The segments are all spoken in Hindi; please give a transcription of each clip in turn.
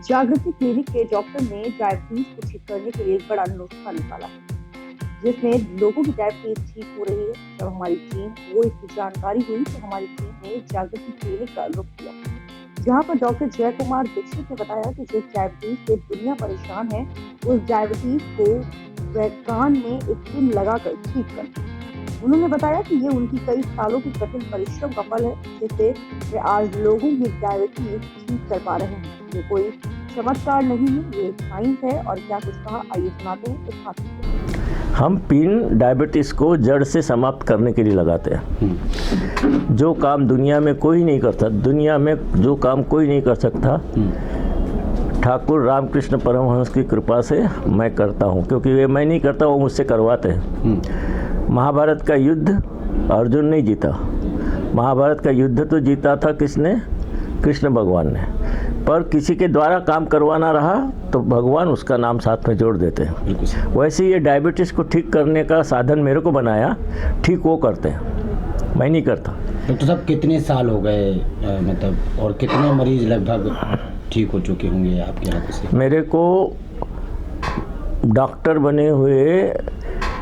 जागृति क्लिनिक के डॉक्टर ने डायबिटीज को ठीक करने के लिए एक बड़ा नुस्खा निकाला है, जिसमें लोगों की डायबिटीज ठीक हो रही है। जब हमारी टीम को इसकी जानकारी हुई तो हमारी टीम ने जागृति क्लिनिक का रुख किया, जहां पर डॉक्टर जय कुमार दीक्षित ने बताया कि जिस डायबिटीज से दुनिया परेशान है, उस डायबिटीज को वह कान में एक पिन लगाकर ठीक करते हैं। उन्होंने बताया कि ये उनकी कई सालों की कठिन परिश्रम का फल है, जिससे वे आज लोगों की डायबिटीज ठीक कर पा रहे हैं। ये कोई चमत्कार नहीं है, ये साइंस है। और क्या कुछ कहा, आइए सुनाते हैं इस बात को। हम पिन डायबिटीज़ को जड़ से समाप्त करने के लिए लगाते हैं। जो काम दुनिया में कोई नहीं करता, दुनिया में जो काम कोई नहीं कर सकता, ठाकुर रामकृष्ण परमहंस की कृपा से मैं करता हूँ, क्योंकि वे मैं नहीं करता, वो मुझसे करवाते हैं। महाभारत का युद्ध अर्जुन नहीं जीता, महाभारत का युद्ध तो जीता था किसने? कृष्ण भगवान ने। पर किसी के द्वारा काम करवाना रहा तो भगवान उसका नाम साथ में जोड़ देते हैं। वैसे ये डायबिटीज़ को ठीक करने का साधन मेरे को बनाया, ठीक वो करते हैं, मैं नहीं करता। डॉक्टर साहब कितने साल हो गए मतलब, और कितने मरीज लगभग ठीक हो चुके होंगे आपके यहाँ से? मेरे को डॉक्टर बने हुए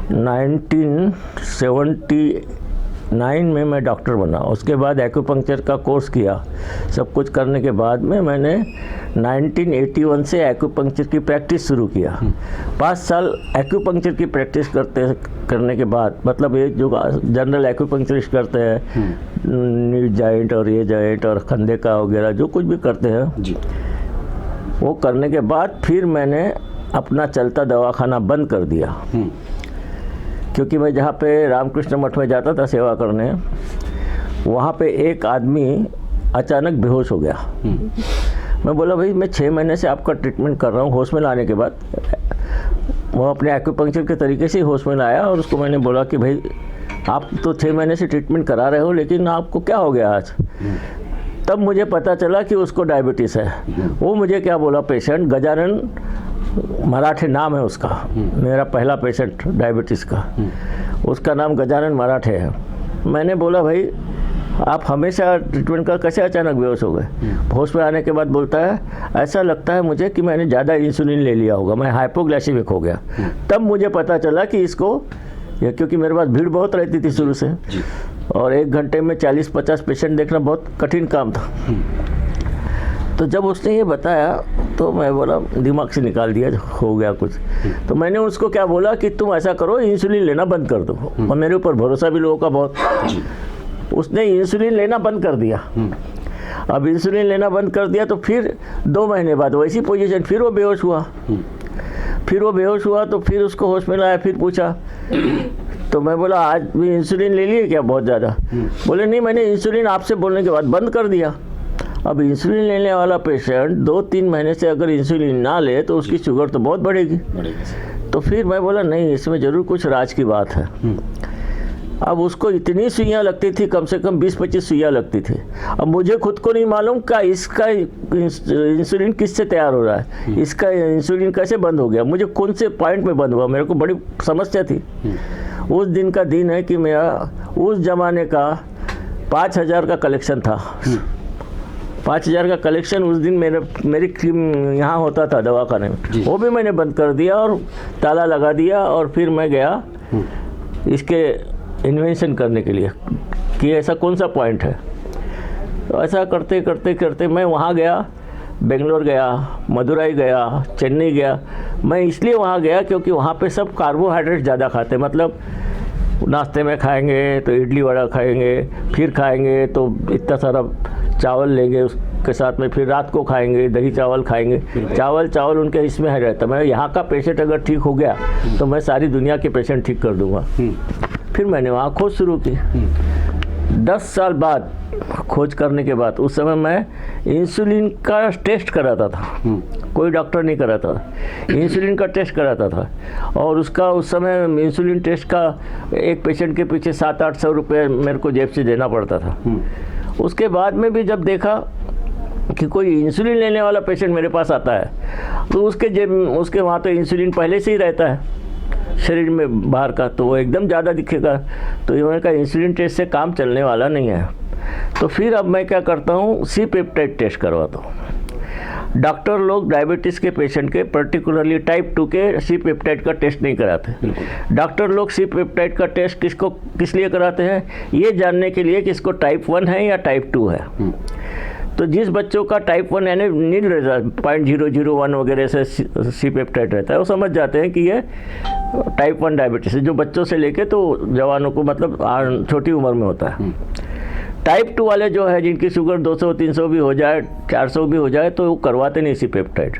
1979 में मैं डॉक्टर बना। उसके बाद एक्यूपंक्चर का कोर्स किया। सब कुछ करने के बाद में मैंने 1981 से एक्यूपंक्चर की प्रैक्टिस शुरू किया। 5 साल एक्यूपंक्चर की प्रैक्टिस करने के बाद, मतलब ये जो जनरल एक्यूपंक्चरिस्ट करते हैं, नी जॉइंट और ये जॉइंट और कंधे का वगैरह जो कुछ भी करते हैं जी, वो करने के बाद फिर मैंने अपना चलता दवाखाना बंद कर दिया। क्योंकि मैं जहाँ पे रामकृष्ण मठ में जाता था सेवा करने, वहाँ पे एक आदमी अचानक बेहोश हो गया। मैं बोला भाई मैं 6 महीने से आपका ट्रीटमेंट कर रहा हूँ। होश में लाने के बाद वो अपने एक्यूपंक्चर के तरीके से ही होश में लाया, और उसको मैंने बोला कि भाई आप तो 6 महीने से ट्रीटमेंट करा रहे हो, लेकिन आपको क्या हो गया आज? तब मुझे पता चला कि उसको डायबिटीज़ है। वो मुझे क्या बोला, पेशेंट गजानन मराठे नाम है उसका, मेरा पहला पेशेंट डायबिटीज़ का, उसका नाम गजानन मराठे है। मैंने बोला भाई आप हमेशा ट्रीटमेंट का कैसे अचानक बेहोश हो गए? होश में आने के बाद बोलता है ऐसा लगता है मुझे कि मैंने ज़्यादा इंसुलिन ले लिया होगा, मैं हाइपोग्लाइसेमिक हो गया। तब मुझे पता चला कि इसको, क्योंकि मेरे पास भीड़ बहुत रहती थी शुरू से, और 1 घंटे में 40-50 पेशेंट देखना बहुत कठिन काम था। तो जब उसने ये बताया तो मैं बोला, दिमाग से निकाल दिया, हो गया कुछ। तो मैंने उसको क्या बोला कि तुम ऐसा करो, इंसुलिन लेना बंद कर दो। और मेरे ऊपर भरोसा भी लोगों का बहुत। उसने इंसुलिन लेना बंद कर दिया। अब इंसुलिन लेना बंद कर दिया तो फिर 2 महीने बाद वैसी पोजीशन, फिर वो बेहोश हुआ। तो फिर उसको होश में लाया, फिर पूछा तो मैं बोला आज भी इंसुलिन ले लिए क्या बहुत ज़्यादा? बोले नहीं, मैंने इंसुलिन आपसे बोलने के बाद बंद कर दिया। अब इंसुलिन लेने वाला पेशेंट 2-3 महीने से अगर इंसुलिन ना ले तो उसकी शुगर तो बहुत बढ़ेगी। तो फिर मैं बोला नहीं, इसमें ज़रूर कुछ राज की बात है। अब उसको इतनी सुइयाँ लगती थी, कम से कम 20-25 सुइयाँ लगती थी। अब मुझे खुद को नहीं मालूम का इसका इंसुलिन किससे तैयार हो रहा है, इसका इंसुलिन कैसे बंद हो गया, मुझे कौन से पॉइंट में बंद हुआ, मेरे को बड़ी समस्या थी। उस दिन का दिन है कि मेरा उस ज़माने का 5000 का कलेक्शन था। 5000 का कलेक्शन उस दिन मेरी यहाँ होता था दवाखाने में, वो भी मैंने बंद कर दिया और ताला लगा दिया। और फिर मैं गया इसके इन्वेंशन करने के लिए कि ऐसा कौन सा पॉइंट है। तो ऐसा करते करते मैं वहाँ गया, बेंगलोर गया, मदुरई गया, चेन्नई गया। मैं इसलिए वहाँ गया क्योंकि वहाँ पे सब कार्बोहाइड्रेट ज़्यादा खाते, मतलब नाश्ते में खाएंगे तो इडली वड़ा खाएंगे, फिर खाएंगे तो इतना सारा चावल लेंगे, उसके साथ में फिर रात को खाएंगे, दही चावल खाएंगे। चावल उनके इसमें है रहता। मैं यहाँ का पेशेंट अगर ठीक हो गया तो मैं सारी दुनिया के पेशेंट ठीक कर दूँगा। फिर मैंने वहाँ खोज शुरू की। 10 साल बाद खोज करने के बाद, उस समय मैं इंसुलिन का टेस्ट कराता था, कोई डॉक्टर नहीं कराता, इंसुलिन का टेस्ट कराता था। और उसका उस समय इंसुलिन टेस्ट का एक पेशेंट के पीछे 700-800 रुपये मेरे को जेब से देना पड़ता था। उसके बाद में भी जब देखा कि कोई इंसुलिन लेने वाला पेशेंट मेरे पास आता है तो उसके वहाँ तो इंसुलिन पहले से ही रहता है शरीर में बाहर का, तो वो एकदम ज़्यादा दिखेगा। तो ये मैंने कहा इंसुलिन टेस्ट से काम चलने वाला नहीं है। तो फिर अब मैं क्या करता हूँ, सी पेप्टाइड टेस्ट करवाता हूँ। डॉक्टर लोग डायबिटीज़ के पेशेंट के पर्टिकुलरली टाइप 2 के सी पेप्टाइड का टेस्ट नहीं कराते। डॉक्टर लोग सी पेप्टाइड का टेस्ट किस लिए कराते हैं? ये जानने के लिए कि इसको टाइप 1 है या टाइप 2 है। तो जिस बच्चों का टाइप 1 यानी नील रहता है, 0.001 वगैरह से सी पेप्टाइड रहता है, वो समझ जाते हैं कि ये टाइप 1 डायबिटीज़ है, जो बच्चों से लेके तो जवानों को मतलब छोटी उम्र में होता है। टाइप 2 वाले जो है, जिनकी शुगर 200-300 भी हो जाए, 400 भी हो जाए, तो वो करवाते नहीं सी पेप्टाइड।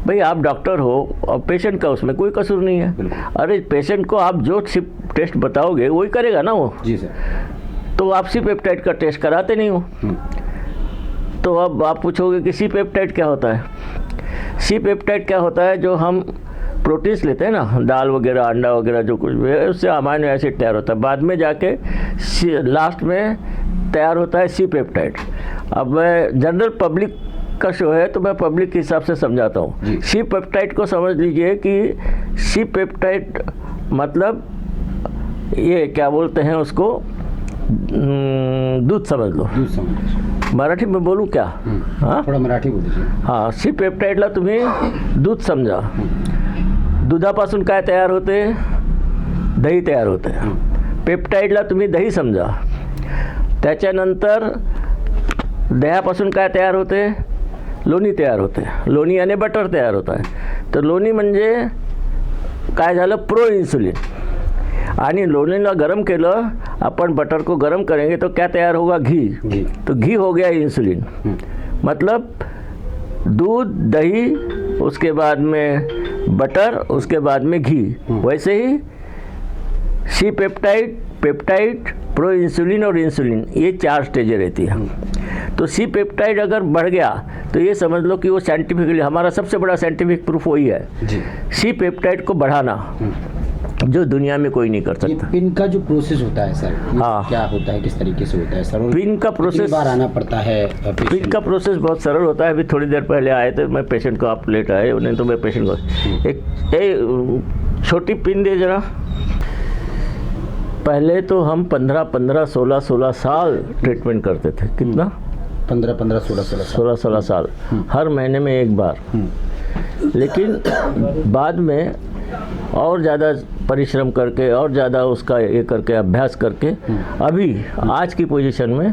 भाई आप डॉक्टर हो और पेशेंट का उसमें कोई कसूर नहीं है। अरे पेशेंट को आप जो सी टेस्ट बताओगे वही करेगा ना वो। जी सर। तो आप सी पेप्टाइड का टेस्ट कराते नहीं हो। तो अब आप पूछोगे कि सी पेप्टाइड क्या होता है? सी पेप्टाइड क्या होता है? जो हम प्रोटीन्स लेते हैं ना, दाल वगैरह, अंडा वगैरह, जो कुछ भी है, उससे अमाइनो एसिड तैयार होता है। बाद में जाके लास्ट में तैयार होता है सी पेप्टाइड। अब मैं जनरल पब्लिक का शो है तो मैं पब्लिक के हिसाब से समझाता हूँ। सी पेप्टाइड को समझ लीजिए कि सी पेप्टाइड मतलब ये क्या बोलते हैं उसको, दूध समझ लो। दूध समझ। मराठी में बोलूँ क्या? हाँ थोड़ा मराठी बोल दीजिए। हाँ, सी पेप्टाइडला तुम्ही दूध समजा। दुधापासून काय तयार होते? दही तयार होते। पेप्टाइडला तुम्ही दही समजा। त्याच्यानंतर दह्यापासून काय तयार होते? लोणी तयार होते। लोणी यानी बटर तयार होता है। तर लोणी म्हणजे काय झालं? Pro insulin. आणि लोणीला गरम केलं, अपन बटर को गरम करेंगे तो क्या तैयार होगा? घी। तो घी हो गया इंसुलिन। मतलब दूध, दही, उसके बाद में बटर, उसके बाद में घी। वैसे ही C peptide, peptide, pro insulin और इंसुलिन, ये 4 स्टेजें रहती है। तो सी पेप्टाइड अगर बढ़ गया तो ये समझ लो कि वो साइंटिफिकली, हमारा सबसे बड़ा साइंटिफिक प्रूफ वही है, सी पेप्टाइड को बढ़ाना, जो दुनिया में कोई नहीं कर सकता। पिन का जो प्रोसेस होता है सर, हाँ, क्या होता है, किस तरीके से होता है सर? पिन का प्रोसेस बार आना पड़ता है? पिन का प्रोसेस बहुत सरल होता है। अभी थोड़ी देर पहले आए थे, मैं पेशेंट को, आप लेट आए, नहीं तो मैं पेशेंट को एक छोटी पिन दे जरा। पहले तो हम 15-15, 16-16 साल ट्रीटमेंट करते थे। कितना? 15-15, 16 साल, हर महीने में एक बार। लेकिन बाद में और ज़्यादा परिश्रम करके और ज़्यादा उसका ये करके, अभ्यास करके, अभी आज की पोजीशन में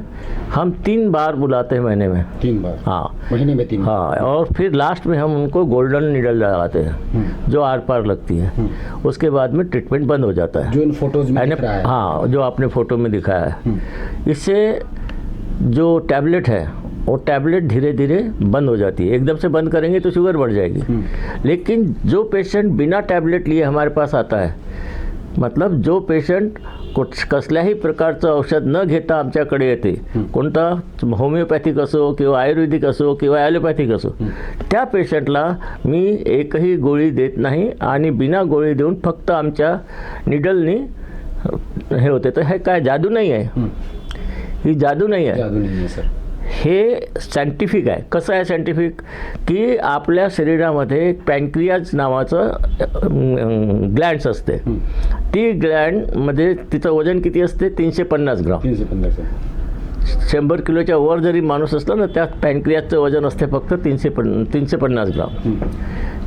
हम 3 बार बुलाते हैं महीने में। 3 बार? हाँ, महीने में 3 बार। हाँ, और फिर लास्ट में हम उनको गोल्डन नीडल लगाते हैं, जो आर पार लगती है। उसके बाद में ट्रीटमेंट बंद हो जाता है, जो इन फोटोज में दिख रहा है। हाँ, जो आपने फोटो में दिखाया है। इससे जो टैबलेट है, वो टैबलेट धीरे धीरे बंद हो जाती है। एकदम से बंद करेंगे तो शुगर बढ़ जाएगी। लेकिन जो पेशेंट बिना टॅबलेट लिए हमारे पास आता है, मतलब जो पेशंट कसल्याही प्रकारचं औषध न घेता आमच्याकडे येते, कोणता होमिओपॅथिक असो किंवा आयुर्वेदिक असो किंवा ॲलोपॅथिक असो, त्या पेशंटला मी एकही गोळी देत नाही आणि बिना गोळी देऊन फक्त आमच्या निडलनी हे होते. तर हे काय जादू नाही आहे, ही जादू नाही आहे. जादू नाही आहे सर. हे सायंटिफिक आहे. कसं आहे सायंटिफिक की आपल्या शरीरामध्ये एक पॅनक्रियाज नावाचं ग्लँड्स असते. ती ग्लँडमध्ये तिचं वजन किती असते? 350 ग्राम. 100 किलोच्या वर जरी माणूस असला ना, त्या पॅनक्रियाजचं वजन असते फक्त 350 ग्राम.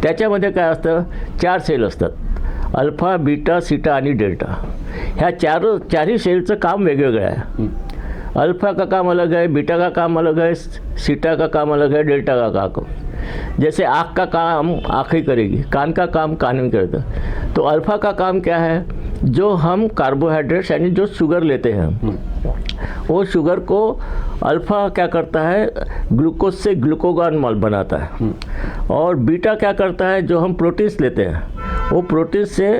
त्याच्यामध्ये काय असतं? 4 सेल असतात, अल्फा, बीटा, सीटा आणि डेल्टा. ह्या चारही सेलचं काम वेगवेगळं आहे. अल्फा का काम अलग है, बीटा का काम अलग है, सीटा का काम अलग है, डेल्टा का काम. जैसे आँख का काम आँख ही करेगी, कान का काम कान ही करता. तो अल्फा का काम क्या है? जो हम कार्बोहाइड्रेट्स यानी जो शुगर लेते हैं, वो शुगर को अल्फा क्या करता है? ग्लूकोज से ग्लूकोगॉन मॉल बनाता है. और बीटा क्या करता है? जो हम प्रोटीन्स लेते हैं, वो प्रोटीन से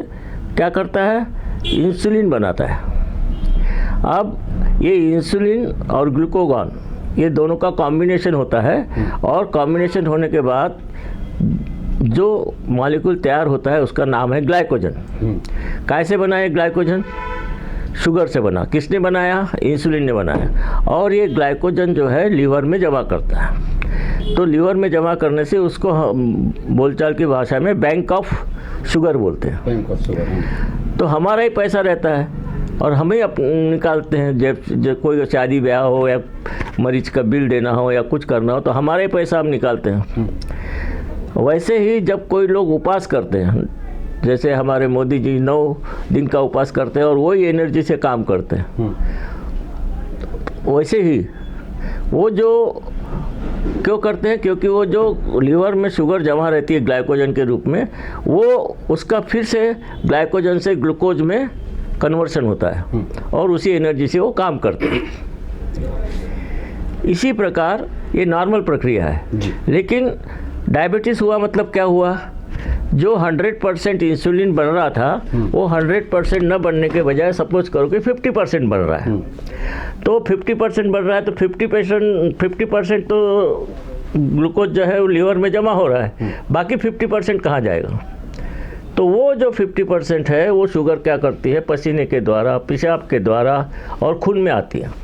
क्या करता है? इंसुलिन बनाता है. अब ये इंसुलिन और ग्लूकोगॉन, ये दोनों का कॉम्बिनेशन होता है, और कॉम्बिनेशन होने के बाद जो मॉलिक्यूल तैयार होता है उसका नाम है ग्लाइकोजन. कैसे बना है ग्लाइकोजन? शुगर से बना. किसने बनाया? इंसुलिन ने बनाया. और ये ग्लाइकोजन जो है लीवर में जमा करता है. तो लीवर में जमा करने से उसको बोलचाल की भाषा में बैंक ऑफ शुगर बोलते हैं. Bank of sugar. तो हमारा ही पैसा रहता है. और हम ही निकालते हैं। जब कोई शादी ब्याह हो या मरीज का बिल देना हो या कुछ करना हो तो हमारे पैसा हम निकालते हैं। वैसे ही जब कोई लोग उपवास करते हैं, जैसे हमारे मोदी जी 9 दिन का उपवास करते हैं और वही एनर्जी से काम करते हैं, वैसे ही वो जो क्यों करते हैं, क्योंकि वो जो लीवर में शुगर जमा रहती है ग्लाइकोजन के रूप में, वो उसका फिर से ग्लाइकोजन से ग्लूकोज में कन्वर्शन होता है और उसी एनर्जी से वो काम करते हैं। इसी प्रकार ये नॉर्मल प्रक्रिया है। लेकिन डायबिटीज़ हुआ मतलब क्या हुआ, जो 100% इंसुलिन बन रहा था वो 100% न बनने के बजाय सपोज करो कि 50% बन रहा है। तो 50% बन रहा है तो 50% तो ग्लूकोज जो है वो लीवर में जमा हो रहा है, बाकी 50% कहाँ जाएगा। तो वो जो 50% है वो शुगर क्या करती है, पसीने के द्वारा, पेशाब के द्वारा और खून में आती है।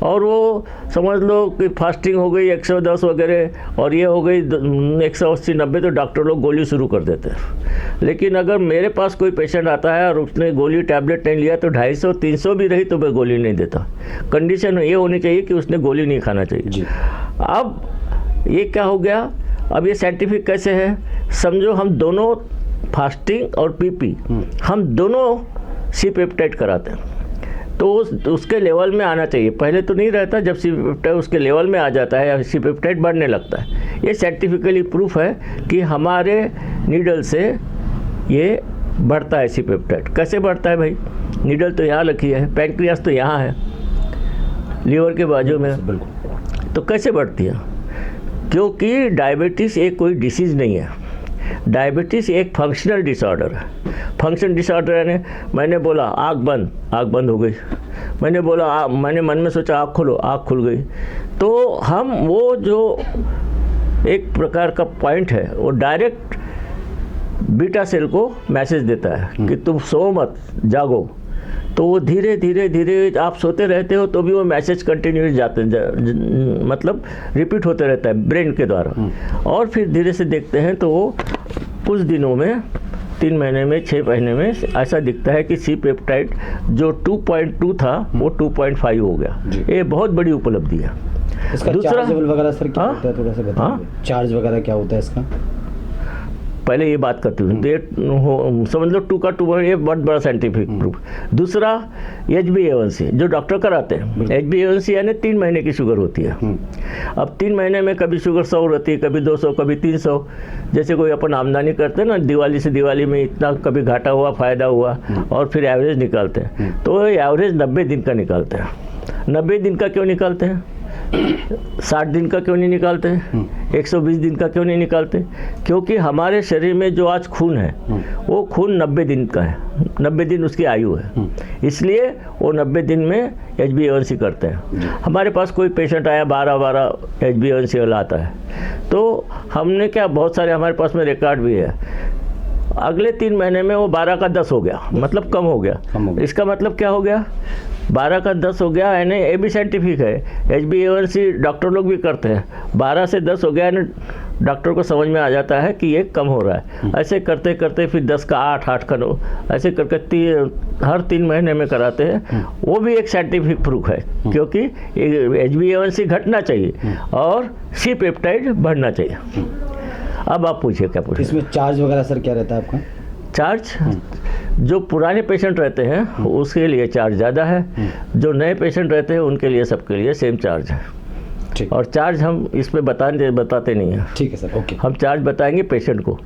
और वो समझ लो कि फास्टिंग हो गई 110 वगैरह और ये हो गई 180-90, तो डॉक्टर लोग गोली शुरू कर देते हैं। लेकिन अगर मेरे पास कोई पेशेंट आता है और उसने गोली टैबलेट नहीं लिया तो 250-300 भी रही तो मैं गोली नहीं देता। कंडीशन ये होनी चाहिए कि उसने गोली नहीं खाना चाहिए। अब ये क्या हो गया, अब ये साइंटिफिक कैसे है, समझो हम दोनों फास्टिंग और पीपी हम दोनों सी पेप्टाइड कराते हैं तो उसके लेवल में आना चाहिए। पहले तो नहीं रहता, जब सी पेप्टाइड उसके लेवल में आ जाता है या सी पेप्टाइड बढ़ने लगता है। ये साइंटिफिकली प्रूफ है कि हमारे नीडल से ये बढ़ता है सी पेप्टाइड। कैसे बढ़ता है भाई, नीडल तो यहाँ रखी है, पैंक्रियास तो यहाँ है लीवर के बाजू में, तो कैसे बढ़ती है, क्योंकि डायबिटीज़ एक कोई डिसीज़ नहीं है। डायबिटीज़ एक फंक्शनल डिसऑर्डर है। फंक्शन डिसऑर्डर यानी मैंने बोला आँख बंद हो गई, मैंने बोला मैंने मन में सोचा आँख खोलो, आँख खुल गई। तो हम वो जो एक प्रकार का पॉइंट है वो डायरेक्ट बीटा सेल को मैसेज देता है कि तुम सो मत, जागो। तो वो धीरे धीरे आप सोते रहते हो तो भी वो मैसेज कंटिन्यूस जाते मतलब रिपीट होते रहता है ब्रेन के द्वारा। और फिर धीरे से देखते हैं तो वो कुछ दिनों में 3 महीने में 6 महीने में ऐसा दिखता है कि सी पेप्टाइड जो 2.2 था वो 2.5 हो गया। ये बहुत बड़ी उपलब्धि है। इसका दूसरा चार्ज वगैरह सर क्या होता है, थोड़ा सा बताइए। चार्ज वगैरह क्या होता है इसका, पहले ये बात करती हूँ। तो समझ लो 2 का 2 ये बहुत बड़ा साइंटिफिक प्रूफ। दूसरा HbA1c जो डॉक्टर कराते हैं, HbA1c यानी 3 महीने की शुगर होती है। अब 3 महीने में कभी शुगर 100 रहती है, कभी 200, कभी 300। जैसे कोई अपन आमदनी करते हैं ना, दिवाली से दिवाली में इतना कभी घाटा हुआ, फ़ायदा हुआ, और फिर एवरेज निकालते हैं। तो एवरेज 90 दिन का निकालते हैं। 90 दिन का क्यों निकालते हैं, 60 दिन का क्यों नहीं निकालते, 120 दिन का क्यों नहीं निकालते, क्योंकि हमारे शरीर में जो आज खून है वो खून 90 दिन का है, 90 दिन उसकी आयु है। इसलिए वो 90 दिन में HbA1c करते हैं। हमारे पास कोई पेशेंट आया 12 HbA1c वाला आता है, तो हमने क्या, बहुत सारे हमारे पास में रिकॉर्ड भी है, अगले 3 महीने में वो 12 का 10 हो गया, मतलब कम हो गया। इसका मतलब क्या हो गया, 12 का 10 हो गया, यानी ये भी साइंटिफिक है। HbA1c डॉक्टर लोग भी करते हैं, 12 से 10 हो गया यानी डॉक्टर को समझ में आ जाता है कि ये कम हो रहा है। ऐसे करते करते फिर 10 का 8, 8 का 9, ऐसे करके हर 3 महीने में कराते हैं। वो भी एक साइंटिफिक प्रूफ है, क्योंकि HbA1c घटना चाहिए और सी पेप्टाइड बढ़ना चाहिए। अब आप पूछिए क्या पूछिए। इसमें चार्ज वगैरह सर क्या रहता है आपका? चार्ज जो पुराने पेशेंट रहते हैं उसके लिए चार्ज ज़्यादा है, जो नए पेशेंट रहते हैं उनके लिए सबके लिए सेम चार्ज है। ठीक। और चार्ज हम इस पे बताते नहीं हैं। ठीक है सर, ओके। हम चार्ज बताएंगे पेशेंट को।